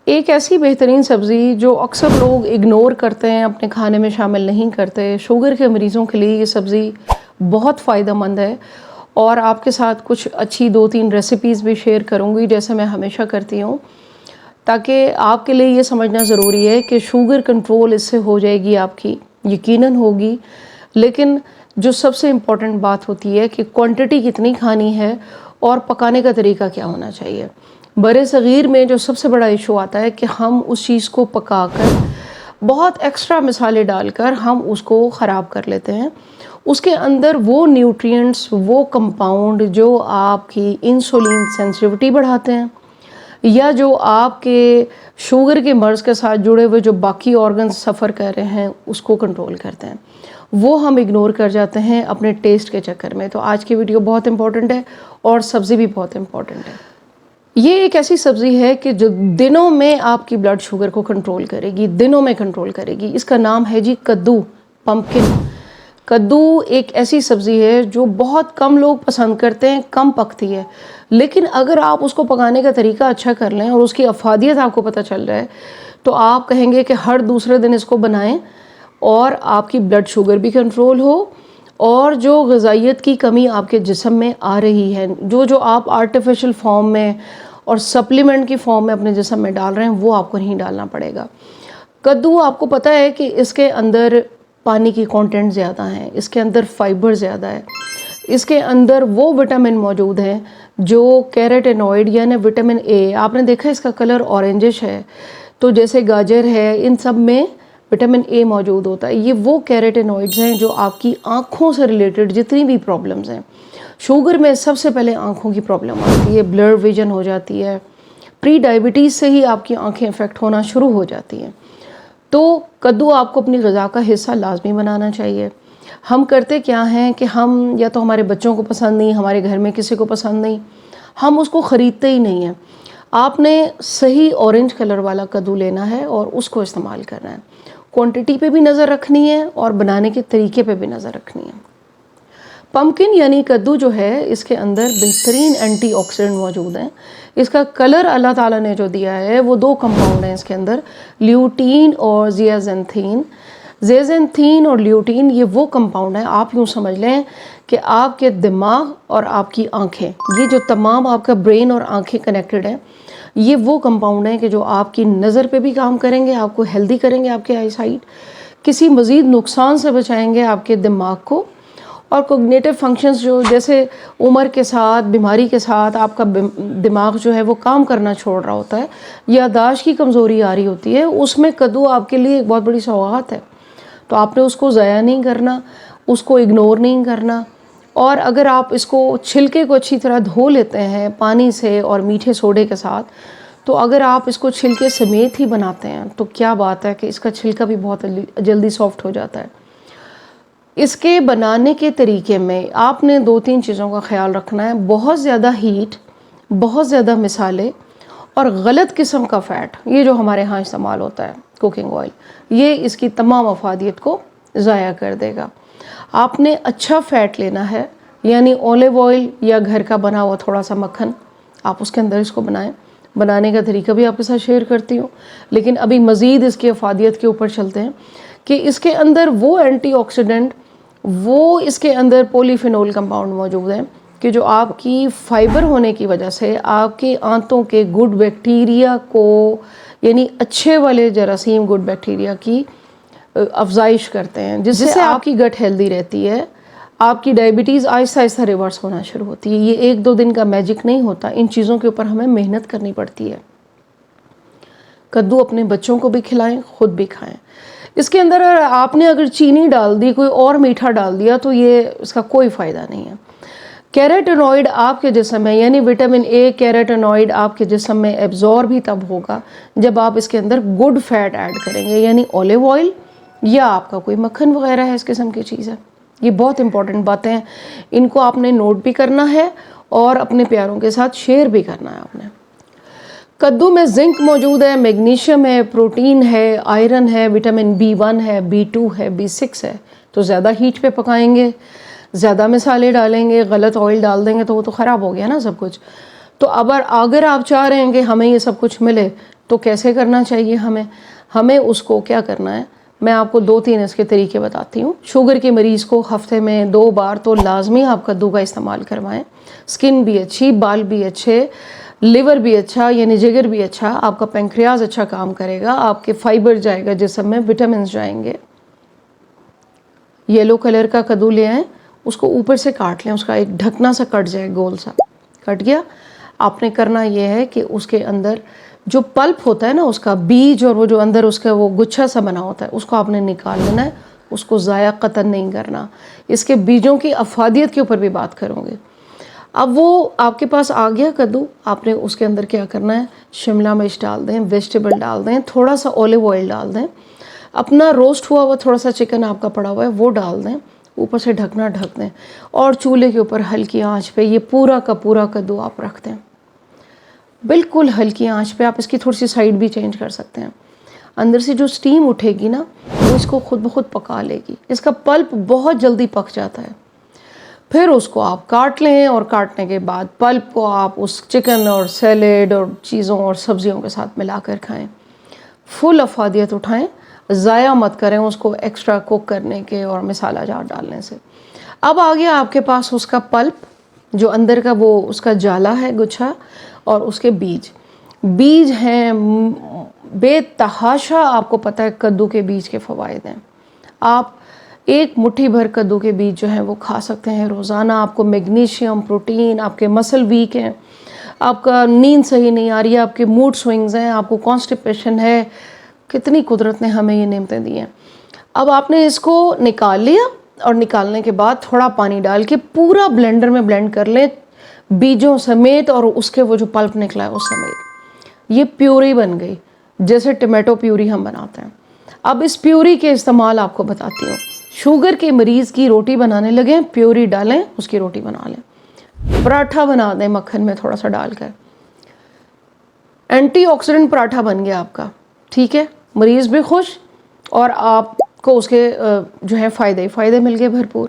ایک ایسی بہترین سبزی جو اکثر لوگ اگنور کرتے ہیں، اپنے کھانے میں شامل نہیں کرتے، شوگر کے مریضوں کے لیے یہ سبزی بہت فائدہ مند ہے، اور آپ کے ساتھ کچھ اچھی 2-3 ریسیپیز بھی شیئر کروں گی جیسے میں ہمیشہ کرتی ہوں، تاکہ آپ کے لیے یہ سمجھنا ضروری ہے کہ شوگر کنٹرول اس سے ہو جائے گی، آپ کی یقیناً ہوگی، لیکن جو سب سے امپورٹنٹ بات ہوتی ہے کہ کوانٹٹی کتنی کھانی ہے اور پکانے کا طریقہ کیا ہونا چاہیے۔ برِ صغیر میں جو سب سے بڑا ایشو آتا ہے کہ ہم اس چیز کو پکا کر بہت ایکسٹرا مسالے ڈال کر ہم اس کو خراب کر لیتے ہیں، اس کے اندر وہ نیوٹرینٹس، وہ کمپاؤنڈ جو آپ کی انسولین سینسٹیوٹی بڑھاتے ہیں یا جو آپ کے شوگر کے مرض کے ساتھ جڑے ہوئے جو باقی آرگنز سفر کر رہے ہیں اس کو کنٹرول کرتے ہیں، وہ ہم اگنور کر جاتے ہیں اپنے ٹیسٹ کے چکر میں۔ تو آج کی ویڈیو بہت امپورٹنٹ ہے اور سبزی بھی بہت امپورٹنٹ ہے۔ یہ ایک ایسی سبزی ہے کہ جو دنوں میں آپ کی بلڈ شوگر کو کنٹرول کرے گی، دنوں میں کنٹرول کرے گی۔ اس کا نام ہے جی کدو، پمپکن۔ کدو ایک ایسی سبزی ہے جو بہت کم لوگ پسند کرتے ہیں، کم پکتی ہے، لیکن اگر آپ اس کو پکانے کا طریقہ اچھا کر لیں اور اس کی افادیت آپ کو پتہ چل رہا ہے تو آپ کہیں گے کہ ہر دوسرے دن اس کو بنائیں اور آپ کی بلڈ شوگر بھی کنٹرول ہو، اور جو غذائیت کی کمی آپ کے جسم میں آ رہی ہے، جو آپ آرٹیفیشل فارم میں اور سپلیمنٹ کی فارم میں اپنے جسم میں ڈال رہے ہیں، وہ آپ کو نہیں ڈالنا پڑے گا۔ کدو آپ کو پتہ ہے کہ اس کے اندر پانی کی کانٹینٹ زیادہ ہیں، اس کے اندر فائبر زیادہ ہے، اس کے اندر وہ وٹامن موجود ہیں جو کیروٹینوئڈ یعنی وٹامن اے، آپ نے دیکھا اس کا کلر اورنجش ہے، تو جیسے گاجر ہے، ان سب میں وٹامن اے موجود ہوتا ہے۔ یہ وہ کیروٹینوئڈز ہیں جو آپ کی آنکھوں سے ریلیٹڈ جتنی بھی پرابلمز ہیں، شوگر میں سب سے پہلے آنکھوں کی پرابلم آتی ہے، بلر ویژن ہو جاتی ہے، پری ڈائبٹیز سے ہی آپ کی آنکھیں افیکٹ ہونا شروع ہو جاتی ہیں۔ تو کدو آپ کو اپنی غذا کا حصہ لازمی بنانا چاہیے۔ ہم کرتے کیا ہیں کہ ہم یا تو ہمارے بچوں کو پسند نہیں، ہمارے گھر میں کسی کو پسند نہیں، ہم اس کو خریدتے ہی نہیں ہیں۔ آپ نے صحیح اورنج کلر والا کدو لینا ہے اور اس کو استعمال کرنا ہے، کوانٹٹی پہ بھی نظر رکھنی ہے اور بنانے کے طریقے پہ بھی نظر رکھنی ہے۔ پمپکن یعنی کدو جو ہے، اس کے اندر بہترین اینٹی آکسیڈنٹ موجود ہیں۔ اس کا کلر اللہ تعالیٰ نے جو دیا ہے وہ 2 کمپاؤنڈ ہیں اس کے اندر، لیوٹین اور زیازینتھین۔ زیازینتھین اور لیوٹین یہ وہ کمپاؤنڈ ہیں، آپ یوں سمجھ لیں کہ آپ کے دماغ اور آپ کی آنکھیں، یہ جو تمام آپ کا برین اور آنکھیں کنیکٹڈ ہیں، یہ وہ کمپاؤنڈ ہیں کہ جو آپ کی نظر پہ بھی کام کریں گے، آپ کو ہیلدی کریں گے، آپ کے آئی سائٹ، کسی مزید نقصان سے بچائیں گے آپ کے دماغ کو، اور کوگنیٹو فنکشنز جو جیسے عمر کے ساتھ، بیماری کے ساتھ آپ کا دماغ جو ہے وہ کام کرنا چھوڑ رہا ہوتا ہے، یادداشت کی کمزوری آ رہی ہوتی ہے، اس میں کدو آپ کے لیے ایک بہت بڑی سوغات ہے۔ تو آپ نے اس کو ضائع نہیں کرنا، اس کو اگنور نہیں کرنا، اور اگر آپ اس کو چھلکے کو اچھی طرح دھو لیتے ہیں پانی سے اور میٹھے سوڈے کے ساتھ، تو اگر آپ اس کو چھلکے سمیت ہی بناتے ہیں تو کیا بات ہے کہ اس کا چھلکا بھی بہت جلدی سافٹ ہو جاتا ہے۔ اس کے بنانے کے طریقے میں آپ نے 2-3 چیزوں کا خیال رکھنا ہے، بہت زیادہ ہیٹ، بہت زیادہ مسالے اور غلط قسم کا فیٹ، یہ جو ہمارے ہاں استعمال ہوتا ہے کوکنگ آئل، یہ اس کی تمام افادیت کو ضائع کر دے گا۔ آپ نے اچھا فیٹ لینا ہے، یعنی اولیو آئل یا گھر کا بنا ہوا تھوڑا سا مکھن، آپ اس کے اندر اس کو بنائیں۔ بنانے کا طریقہ بھی آپ کے ساتھ شیئر کرتی ہوں، لیکن ابھی مزید اس کی افادیت کے اوپر چلتے ہیں کہ اس کے اندر وہ اینٹی آکسیڈنٹ، وہ اس کے اندر پولی فینول کمپاؤنڈ موجود ہیں کہ جو آپ کی فائبر ہونے کی وجہ سے آپ کے آنتوں کے گڈ بیکٹیریا کو، یعنی اچھے والے جراثیم گڈ بیکٹیریا کی افزائش کرتے ہیں، جس سے آپ کی گٹ ہیلدی رہتی ہے، آپ کی ڈائبٹیز آہستہ آہستہ ریورس ہونا شروع ہوتی ہے۔ یہ 1-2 دن کا میجک نہیں ہوتا، ان چیزوں کے اوپر ہمیں محنت کرنی پڑتی ہے۔ کدو اپنے بچوں کو بھی کھلائیں، خود بھی کھائیں۔ اس کے اندر آپ نے اگر چینی ڈال دی، کوئی اور میٹھا ڈال دیا، تو یہ اس کا کوئی فائدہ نہیں ہے۔ کیروٹینوئڈ آپ کے جسم میں، یعنی وٹامن اے کیروٹینوئڈ آپ کے جسم میں ایبزورب بھی تب ہوگا جب آپ اس کے اندر گڈ فیٹ ایڈ کریں گے، یعنی اولیو آئل یا آپ کا کوئی مکھن وغیرہ ہے، اس قسم کی چیز ہے۔ یہ بہت امپورٹنٹ باتیں ہیں، ان کو آپ نے نوٹ بھی کرنا ہے اور اپنے پیاروں کے ساتھ شیئر بھی کرنا ہے آپ نے۔ کدو میں زنک موجود ہے، میگنیشیم ہے، پروٹین ہے، آئرن ہے، وٹامن B1 ہے، B2 ہے، B6 ہے۔ تو زیادہ ہیٹ پہ پکائیں گے، زیادہ مسالے ڈالیں گے، غلط آئل ڈال دیں گے تو وہ تو خراب ہو گیا نا سب کچھ۔ تو اگر آپ چاہ رہے ہیں کہ ہمیں یہ سب کچھ ملے تو کیسے کرنا چاہیے ہمیں اس کو کیا کرنا ہے، میں آپ کو 2-3 اس کے طریقے بتاتی ہوں۔ شوگر کے مریض کو ہفتے میں 2 بار تو لازمی آپ کدو کا استعمال کروائیں، سکن بھی اچھی، بال بھی اچھے، لیور بھی اچھا یعنی جگر بھی اچھا، آپ کا پینکریاز اچھا کام کرے گا، آپ کے فائبر جائے گا جسم میں، وٹامنز جائیں گے۔ یلو کلر کا کدو لے آئیں، اس کو اوپر سے کاٹ لیں، اس کا ایک ڈھکنا سا کٹ جائے، گول سا کٹ گیا۔ آپ نے کرنا یہ ہے کہ اس کے اندر جو پلپ ہوتا ہے نا، اس کا بیج اور وہ جو اندر اس کا وہ گچھا سا بنا ہوتا ہے، اس کو آپ نے نکال لینا ہے، اس کو ضائع قطعاً نہیں کرنا۔ اس کے بیجوں کی افادیت کے اوپر بھی بات کروں گے۔ اب وہ آپ کے پاس آ گیا کدو، آپ نے اس کے اندر کیا کرنا ہے، شملہ مرچ ڈال دیں، ویجیٹیبل ڈال دیں، تھوڑا سا اولیو آئل ڈال دیں، اپنا روسٹ ہوا تھوڑا سا چکن آپ کا پڑا ہوا ہے وہ ڈال دیں، اوپر سے ڈھکنا ڈھک دیں، اور چولہے کے اوپر ہلکی آنچ پہ یہ پورا کا پورا کدو آپ رکھ دیں، بالکل ہلکی آنچ پہ۔ آپ اس کی تھوڑی سی سائڈ بھی چینج کر سکتے ہیں۔ اندر سے جو سٹیم اٹھے گی نا، وہ اس کو خود بخود پکا لے گی، اس کا پلپ بہت جلدی پک جاتا ہے۔ پھر اس کو آپ کاٹ لیں، اور کاٹنے کے بعد پلپ کو آپ اس چکن اور سیلیڈ اور چیزوں اور سبزیوں کے ساتھ ملا کر کھائیں، فل افادیت اٹھائیں، ضائع مت کریں اس کو ایکسٹرا کوک کرنے کے اور مسالہ جات ڈالنے سے۔ اب آ گیا آپ کے پاس اس کا پلپ، جو اندر کا وہ اس کا جالا ہے گچھا، اور اس کے بیج ہیں بے تحاشا۔ آپ کو پتہ ہے کدو کے بیج کے فوائد ہیں، آپ ایک مٹھی بھر کدو کے بیج جو ہیں وہ کھا سکتے ہیں روزانہ۔ آپ کو میگنیشیم، پروٹین، آپ کے مسل ویک ہیں، آپ کا نیند صحیح نہیں آ رہی ہے، آپ کے موڈ سوئنگز ہیں، آپ کو کانسٹیپیشن ہے، کتنی قدرت نے ہمیں یہ نعمتیں دی ہیں۔ اب آپ نے اس کو نکال لیا، اور نکالنے کے بعد تھوڑا پانی ڈال کے پورا بلینڈر میں بلینڈ کر لیں، بیجوں سمیت اور اس کے وہ جو پلپ نکلا ہے اس سمیت۔ یہ پیوری بن گئی، جیسے ٹمیٹو پیوری ہم بناتے ہیں۔ اب اس پیوری کے استعمال آپ کو بتاتی ہوں۔ شوگر کے مریض کی روٹی بنانے لگیں، پیوری ڈالیں، اس کی روٹی بنا لیں، پراٹھا بنا دیں مکھن میں تھوڑا سا ڈال کر، اینٹی آکسیڈنٹ پراٹھا بن گیا آپ کا، ٹھیک ہے، مریض بھی خوش اور آپ کو اس کے جو ہے فائدے مل گئے بھرپور۔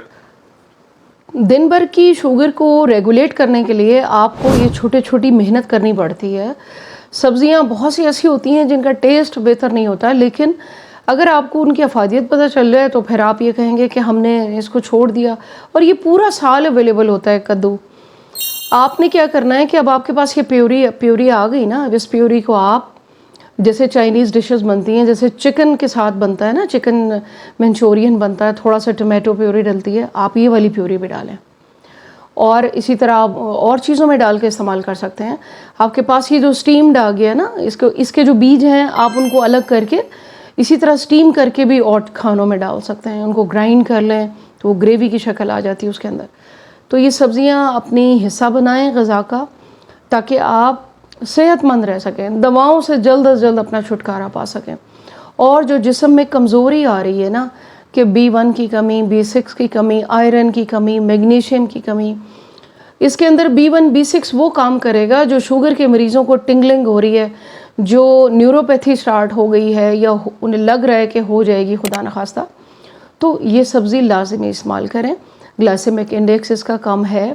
دن بھر کی شوگر کو ریگولیٹ کرنے کے لیے آپ کو یہ چھوٹی محنت کرنی پڑتی ہے۔ سبزیاں بہت سی ایسی ہوتی ہیں جن کا ٹیسٹ بہتر نہیں ہوتا، لیکن اگر آپ کو ان کی افادیت پتہ چل جائے تو پھر آپ یہ کہیں گے کہ ہم نے اس کو چھوڑ دیا۔ اور یہ پورا سال اویلیبل ہوتا ہے کدو۔ آپ نے کیا کرنا ہے کہ اب آپ کے پاس یہ پیوری آ گئی نا، اس پیوری کو آپ جیسے چائنیز ڈشز بنتی ہیں، جیسے چکن کے ساتھ بنتا ہے نا، چکن منچورین بنتا ہے، تھوڑا سا ٹمیٹو پیوری ڈلتی ہے، آپ یہ والی پیوری بھی ڈالیں، اور اسی طرح آپ اور چیزوں میں ڈال کے استعمال کر سکتے ہیں۔ آپ کے پاس یہ جو سٹیمڈ آ گیا نا، اس کے جو بیج ہیں آپ ان کو الگ کر کے اسی طرح سٹیم کر کے بھی اور کھانوں میں ڈال سکتے ہیں، ان کو گرائنڈ کر لیں تو وہ گریوی کی شکل آ جاتی ہے اس کے اندر۔ تو یہ سبزیاں اپنی حصہ بنائیں غذا کا، تاکہ آپ صحت مند رہ سکیں، دواؤں سے جلد از جلد اپنا چھٹکارا پا سکیں۔ اور جو جسم میں کمزوری آ رہی ہے نا، کہ B1 کی کمی، B6 کی کمی، آئرن کی کمی، میگنیشیم کی کمی، اس کے اندر B1 B6 وہ کام کرے گا جو شوگر کے مریضوں کو ٹنگلنگ ہو رہی ہے، جو نیوروپیتھی سٹارٹ ہو گئی ہے یا انہیں لگ رہا ہے کہ ہو جائے گی خدا نخواستہ، تو یہ سبزی لازمی استعمال کریں۔ گلائسیمک انڈیکس اس کا کم ہے۔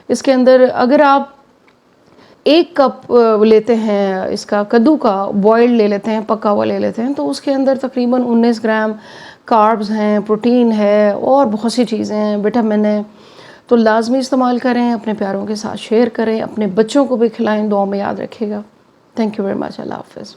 اس کے اندر اگر آپ 1 کپ لیتے ہیں اس کا کدو کا، بوائلڈ لے لیتے ہیں، پکا ہوا لے لیتے ہیں، تو اس کے اندر تقریباً 19 گرام کاربز ہیں، پروٹین ہے، اور بہت سی چیزیں ہیں، وٹامن ہیں۔ تو لازمی استعمال کریں، اپنے پیاروں کے ساتھ شیئر کریں، اپنے بچوں کو بھی کھلائیں، دعاؤں میں یاد رکھیے گا۔ تھینک یو ویری مچ، اللہ حافظ۔